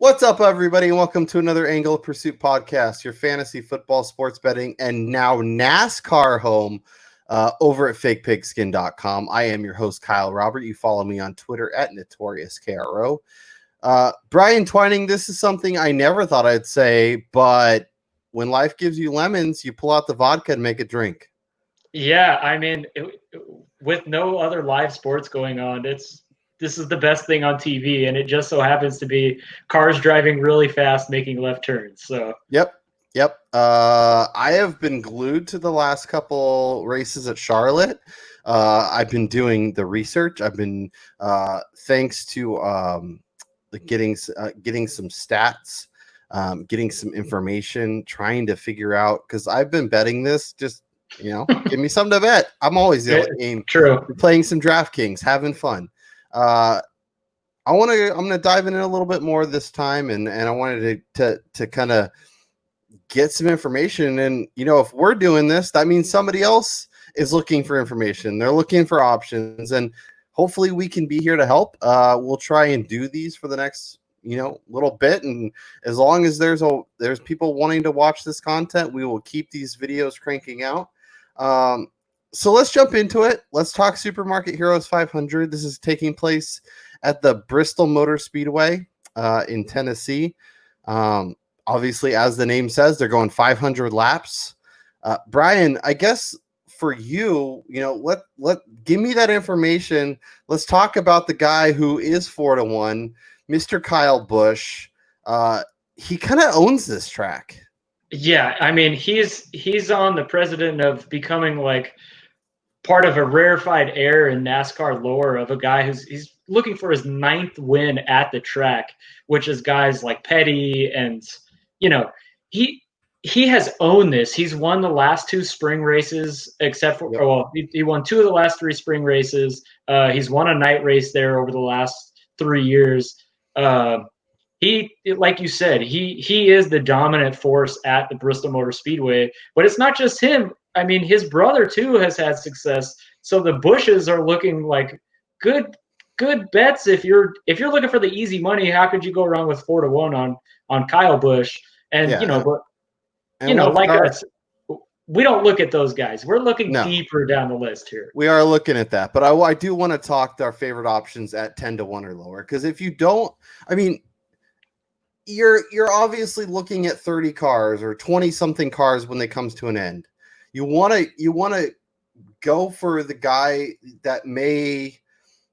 What's up, everybody, and welcome to another Angle of Pursuit podcast, your fantasy football, sports betting, and now NASCAR home over at fakepigskin.com. I am your host, Kyle Robert. You follow me on Twitter at NotoriousKRO. Brian Twining, this is something I never thought I'd say, but when life gives you lemons, you pull out the vodka and make a drink. Yeah, I mean, with no other live sports going on, this is the best thing on TV, and it just so happens to be cars driving really fast, making left turns. So Yep. I have been glued to the last couple races at Charlotte. I've been doing the research. I've been thanks to getting some stats, getting some information, trying to figure out, because I've been betting this. Just give me something to bet. I'm always the game. True. Playing some DraftKings, having fun. I'm gonna dive in a little bit more this time, and I wanted to kind of get some information. And if we're doing this, that means somebody else is looking for information. They're looking for options, and hopefully we can be here to help. We'll try and do these for the next little bit, and as long as there's people wanting to watch this content, we will keep these videos cranking out. So let's jump into it. Let's talk Supermarket Heroes 500. This is taking place at the Bristol Motor Speedway in Tennessee. Obviously, as the name says, they're going 500 laps. Brian, I guess for you, give me that information. Let's talk about the guy who is 4-1, Mr. Kyle Busch. He kind of owns this track. Yeah, I mean, he's on the precedent of becoming like part of a rarefied air in NASCAR lore of a guy he's looking for his 9th win at the track, which is guys like Petty, and he has owned this. He's won the last 2 spring races, except for he won 2 of the last 3 spring races. He's won a night race there over the last 3 years. He, like you said, he is the dominant force at the Bristol Motor Speedway. But it's not just him. I mean, his brother too has had success. So the Bushes are looking like good bets. If you're looking for the easy money, how could you go wrong with 4-1 on Kyle Busch? And like us, we don't look at those guys. We're looking deeper down the list here. We are looking at that, but I do want to talk to our favorite options at 10-1 or lower, because if you don't, I mean, you're obviously looking at 30 cars or 20 something cars when it comes to an end. You want to go for the guy that may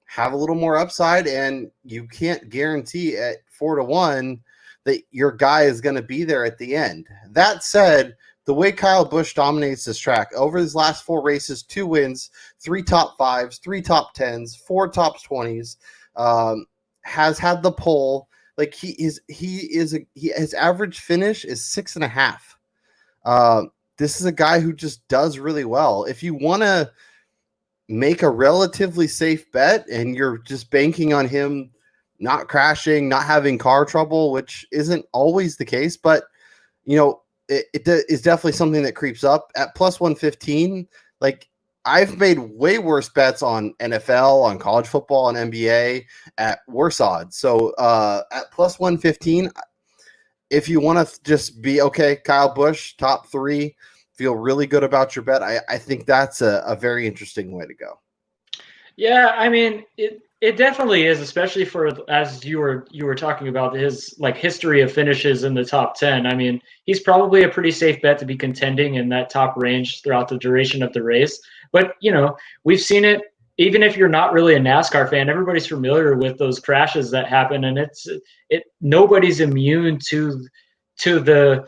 have a little more upside, and you can't guarantee at 4-1 that your guy is going to be there at the end. That said, the way Kyle Busch dominates this track over his last 4 races, 2 wins, 3 top 5s, 3 top 10s, 4 top 20s, has had the pole. Like his average finish is 6.5. This is a guy who just does really well. If you want to make a relatively safe bet and you're just banking on him not crashing, not having car trouble, which isn't always the case, but it is definitely something that creeps up at plus 115. Like, I've made way worse bets on NFL, on college football, on NBA at worse odds. So at plus 115, if you want to just be okay, Kyle Busch, top 3, feel really good about your bet, I think that's a very interesting way to go. Yeah, I mean, it definitely is, especially for, as you were talking about, his like history of finishes in the top 10. I mean, he's probably a pretty safe bet to be contending in that top range throughout the duration of the race. But we've seen it. Even if you're not really a NASCAR fan, everybody's familiar with those crashes that happen, and nobody's immune to the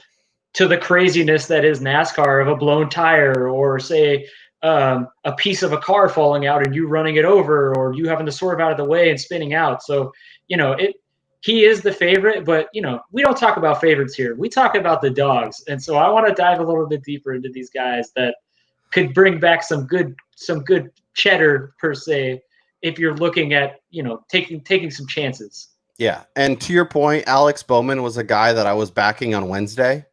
craziness that is NASCAR, of a blown tire, or say a piece of a car falling out and you running it over, or you having to swerve out of the way and spinning out. So, he is the favorite, but we don't talk about favorites here. We talk about the dogs. And so I want to dive a little bit deeper into these guys that could bring back some good cheddar, per se, if you're looking at, taking some chances. Yeah. And to your point, Alex Bowman was a guy that I was backing on Wednesday,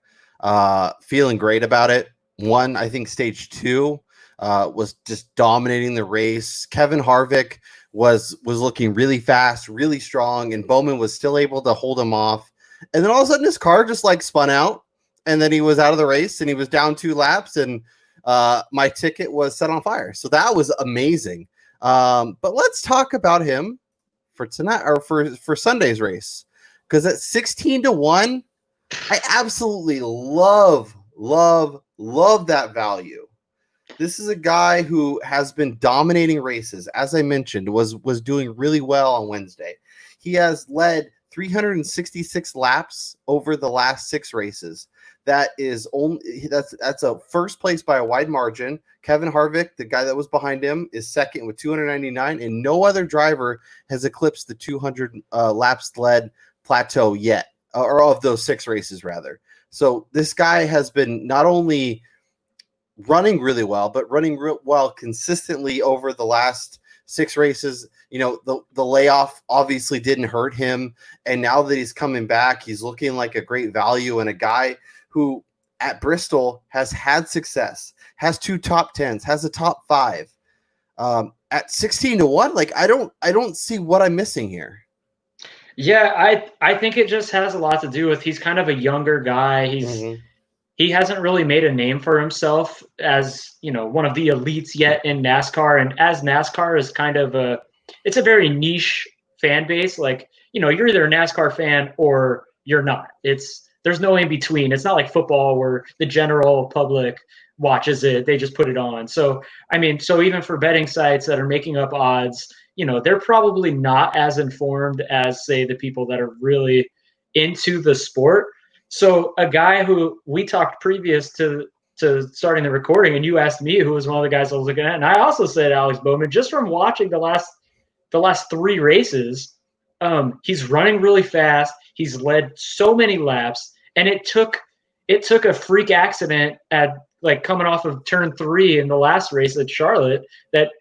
feeling great about it. Won, I think, stage 2. Was just dominating the race. Kevin Harvick was looking really fast, really strong, and Bowman was still able to hold him off. And then all of a sudden his car just like spun out, and then he was out of the race and he was down 2 laps, and my ticket was set on fire. So that was amazing. But let's talk about him for tonight, or for Sunday's race, because at 16-1, I absolutely love that value. This is a guy who has been dominating races. As I mentioned, was doing really well on Wednesday. He has led 366 laps over the last 6 races. That's a first place by a wide margin. Kevin Harvick, the guy that was behind him, is second with 299, and no other driver has eclipsed the 200 laps led plateau yet, or of those 6 races rather. So this guy has been not only running really well, but running well consistently over the last 6 races. You know, the layoff obviously didn't hurt him, and now that he's coming back, he's looking like a great value, and a guy who at Bristol has had success, has 2 top 10s, has a top 5. At 16-1, like I don't see what I'm missing here. Yeah, I think it just has a lot to do with he's kind of a younger guy. He hasn't really made a name for himself as, you know, one of the elites yet in NASCAR. And as NASCAR is kind of it's a very niche fan base. Like, you know, you're either a NASCAR fan or you're not. There's no in between. It's not like football where the general public watches it. They just put it on. So, I mean, so even for betting sites that are making up odds, you know, they're probably not as informed as, say, the people that are really into the sport. So a guy who we talked previous to starting the recording, and you asked me who was one of the guys I was looking at, and I also said Alex Bowman, just from watching the last 3 races. He's running really fast. He's led so many laps, and it took a freak accident at like coming off of turn 3 in the last race at Charlotte that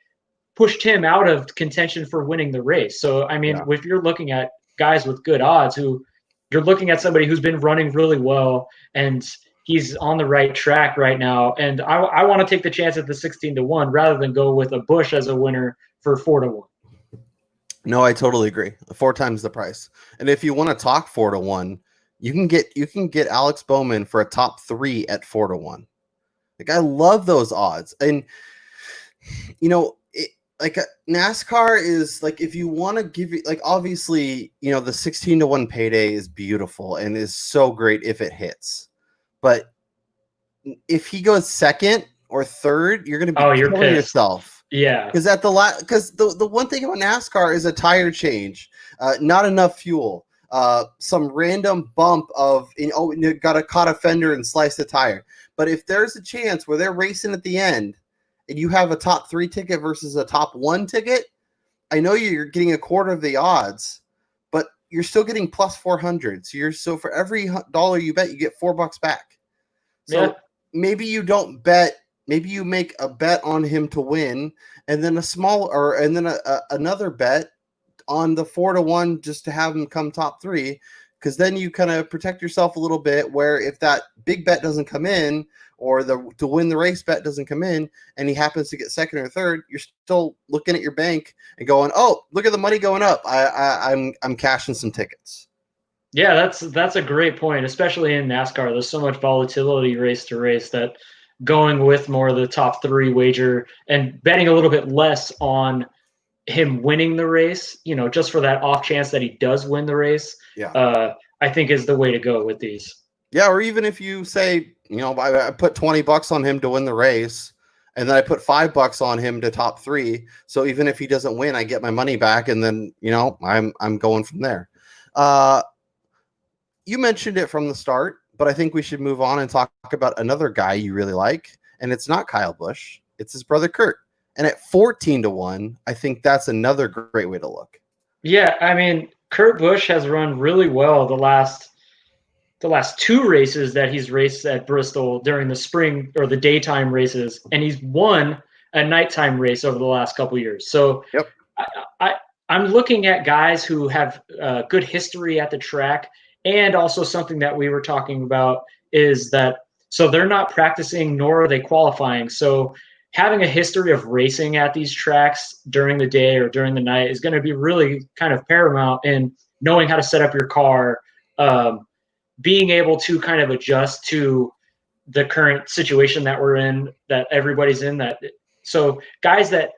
pushed him out of contention for winning the race. So I mean, if you're looking at guys with good odds, you're looking at somebody who's been running really well, and he's on the right track right now. And I want to take the chance at the 16-1 rather than go with a Busch as a winner for 4-1. No, I totally agree. 4 times the price. And if you want to talk 4-1, you can get Alex Bowman for a top 3 at 4-1. Like, I love those odds. And you know, NASCAR is like, if you want to give it, like, obviously, you know, the 16-1 payday is beautiful and is so great if it hits. But if he goes second or third, you're going to be killing yourself. Yeah. Because the one thing about NASCAR is a tire change, not enough fuel, some random bump of, you got a caught a fender and sliced the tire. But if there's a chance where they're racing at the end, and you have a top 3 ticket versus a top 1 ticket, I know you're getting a quarter of the odds, but you're still getting plus 400. So for every $1 you bet, you get $4 back. So maybe you don't bet. Maybe you make a bet on him to win, and then another bet on the 4-1 just to have him come top 3. Because then you kind of protect yourself a little bit, where if that big bet doesn't come in, or the to win the race bet doesn't come in, and he happens to get second or third, you're still looking at your bank and going, "Oh, look at the money going up. I'm cashing some tickets." Yeah, that's a great point, especially in NASCAR. There's so much volatility race to race that going with more of the top 3 wager and betting a little bit less on him winning the race, you know, just for that off chance that he does win the race. Yeah. I think is the way to go with these. Yeah, or even if you say, you know, I put $20 on him to win the race, and then I put $5 on him to top 3. So even if he doesn't win, I get my money back, and then, you know, I'm going from there. You mentioned it from the start, but I think we should move on and talk about another guy you really like, and it's not Kyle Busch, it's his brother Kurt. And at 14-1, I think that's another great way to look. Yeah, I mean, Kurt Busch has run really well the last 2 races that he's raced at Bristol during the spring or the daytime races, and he's won a nighttime race over the last couple of years. So I'm looking at guys who have good history at the track, and also something that we were talking about is that so they're not practicing nor are they qualifying. So having a history of racing at these tracks during the day or during the night is going to be really kind of paramount in knowing how to set up your car, being able to kind of adjust to the current situation that we're in, that everybody's in. So guys that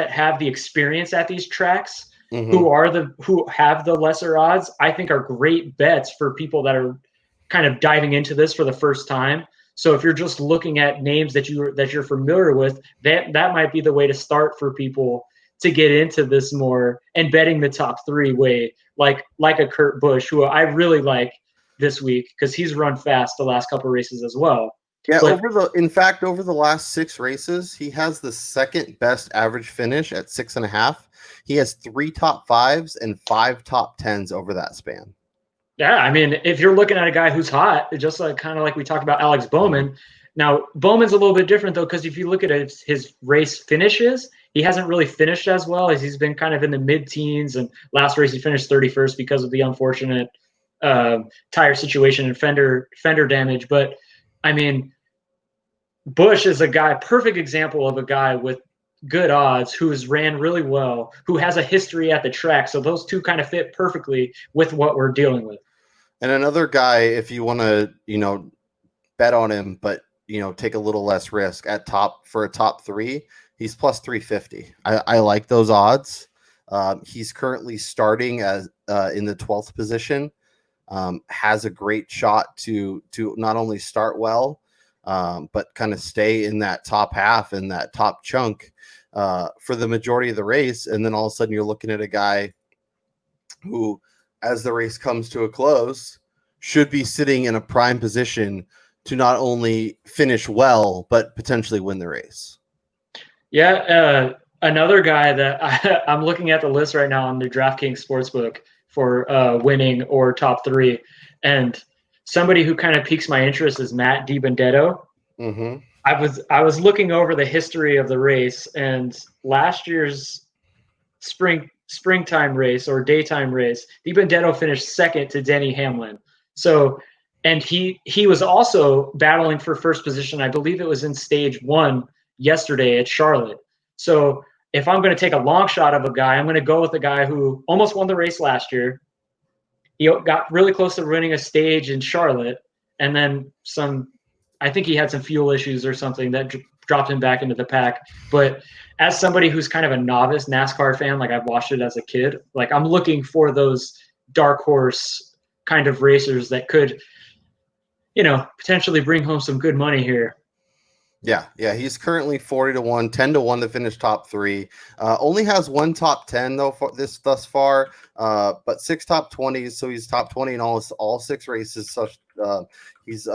have the experience at these tracks, who have the lesser odds, I think are great bets for people that are kind of diving into this for the first time. So if you're just looking at names that you're familiar with, that might be the way to start for people to get into this more, and betting the top three way, like a Kurt Busch, who I really like this week because he's run fast the last couple of races as well. Yeah, But over the last 6 races, he has the second best average finish at 6.5. He has 3 top 5s and 5 top 10s over that span. yeah, I mean, if you're looking at a guy who's hot, just like kind of like we talked about Alex Bowman. Now, Bowman's a little bit different though, because if you look at his race finishes, he hasn't really finished as well, as he's been kind of in the mid-teens. And last race he finished 31st because of the unfortunate tire situation and fender damage. But I mean, Busch is a guy, perfect example of a guy with good odds, who has ran really well, who has a history at the track. So those two kind of fit perfectly with what we're dealing with. And another guy, if you want to, bet on him, but take a little less risk for a top 3, he's plus 350. I like those odds. He's currently starting as in the 12th position. Has a great shot to not only start well, but kind of stay in that top half and that top chunk for the majority of the race. And then all of a sudden you're looking at a guy who, as the race comes to a close, should be sitting in a prime position to not only finish well, but potentially win the race. Yeah. Another guy that I'm looking at the list right now on the DraftKings Sportsbook for winning or top 3. And somebody who kind of piques my interest is Matt DiBenedetto. Mm-hmm. I was looking over the history of the race, and last year's springtime race or daytime race, DiBenedetto finished second to Denny Hamlin. So, and he was also battling for first position. I believe it was in stage 1 yesterday at Charlotte. So if I'm going to take a long shot of a guy, I'm going to go with a guy who almost won the race last year. He got really close to winning a stage in Charlotte, and then I think he had some fuel issues or something that dropped him back into the pack. But as somebody who's kind of a novice NASCAR fan, like I've watched it as a kid, like I'm looking for those dark horse kind of racers that could, potentially bring home some good money here. Yeah. He's currently 40-1, 10-1 to finish top 3. Only has 1 top 10 though for this thus far, but 6 top 20s. So he's top 20 in all 6 races. So he's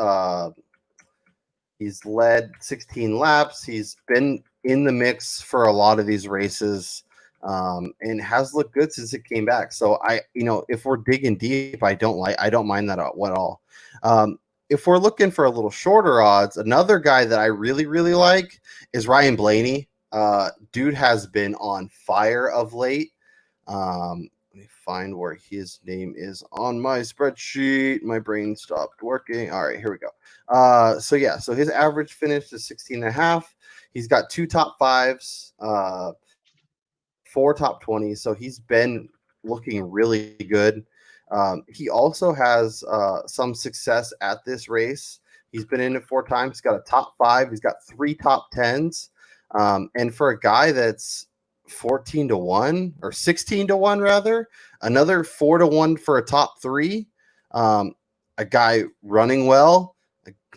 led 16 laps. He's been in the mix for a lot of these races, and has looked good since it came back. So if we're digging deep, I don't mind that at all. If we're looking for a little shorter odds, another guy that I really, really like is Ryan Blaney. Dude has been on fire of late. Let me find where his name is on my spreadsheet. My brain stopped working. All right, here we go. So his average finish is 16.5. He's got 2 top 5s, 4 top 20s. So he's been looking really good. He also has some success at this race. He's been in it 4 times. He's got a top 5. He's got 3 top 10s. And for a guy that's 14-1 or 16-1 rather, another 4-1 for a top 3. A guy running well,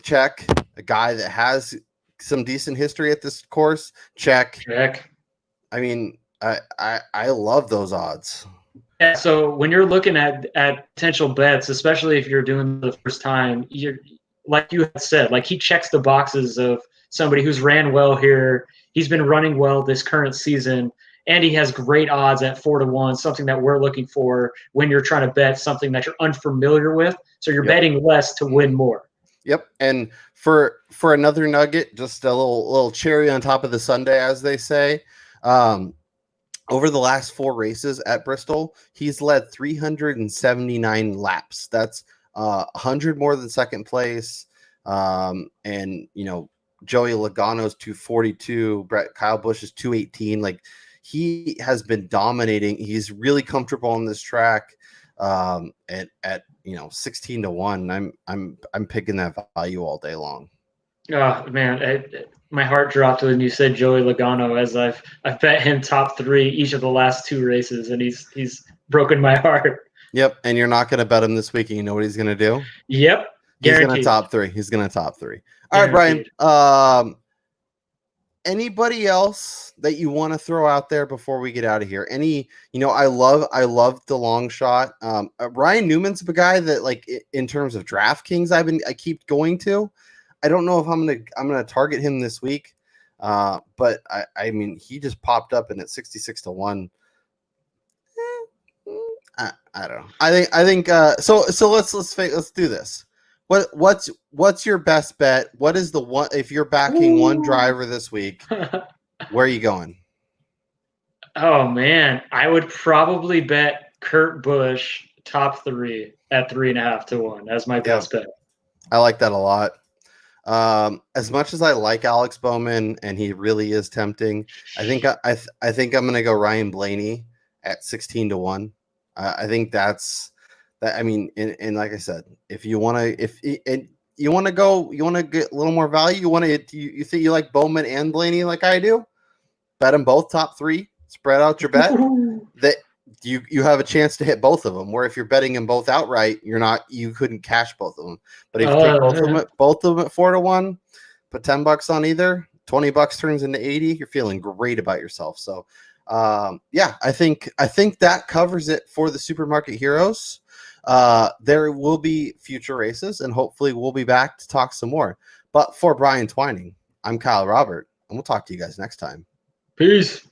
check. A guy that has some decent history at this course, check. I mean, I love those odds. Yeah, so when you're looking at potential bets, especially if you're doing the first time, you're, like you had said, like he checks the boxes of somebody who's ran well here. He's been running well this current season, and he has great odds at 4-1, something that we're looking for when you're trying to bet something that you're unfamiliar with. So you're betting less to win more. Yep. And for another nugget, just a little cherry on top of the sundae, as they say. Over the last 4 races at Bristol, he's led 379 laps. That's 100 more than second place. And Joey Logano's 242, Kyle Busch is 218. Like, he has been dominating. He's really comfortable on this track. at 16 to 1, I'm picking that value all day long. Oh man, my heart dropped when you said Joey Logano, as I've bet him top 3 each of the last 2 races, and he's broken my heart. Yep, and you're not going to bet him this week, and you know what he's going to do? Yep, He's going to guaranteed. top 3. He's going to top 3. All Guaranteed. right, Brian. Anybody else that you want to throw out there before we get out of here? I love the long shot. Ryan Newman's a guy that, like, in terms of DraftKings, I keep going to. I don't know if I'm gonna target him this week, but I mean, he just popped up and at 66 to 1. I don't know. I think so let's do this. What's your best bet? What is the one if you're backing one driver this week? Where are you going? Oh man, I would probably bet Kurt Busch top 3 at 3.5 to 1 as my best bet. I like that a lot. As much as I like Alex Bowman and he really is tempting, I think I'm going to go Ryan Blaney at 16 to 1. I think that's that. I mean, and like I said, if you want to get a little more value, you think you like Bowman and Blaney like I do, bet them both top 3, spread out your bet. That you have a chance to hit both of them. Where if you're betting them both outright, you couldn't cash both of them. But if you take both of them at 4 to 1, put $10 on either, $20 turns into 80. You're feeling great about yourself. So, I think that covers it for the Supermarket Heroes. There will be future races, and hopefully we'll be back to talk some more. But for Brian Twining, I'm Kyle Robert, and we'll talk to you guys next time. Peace.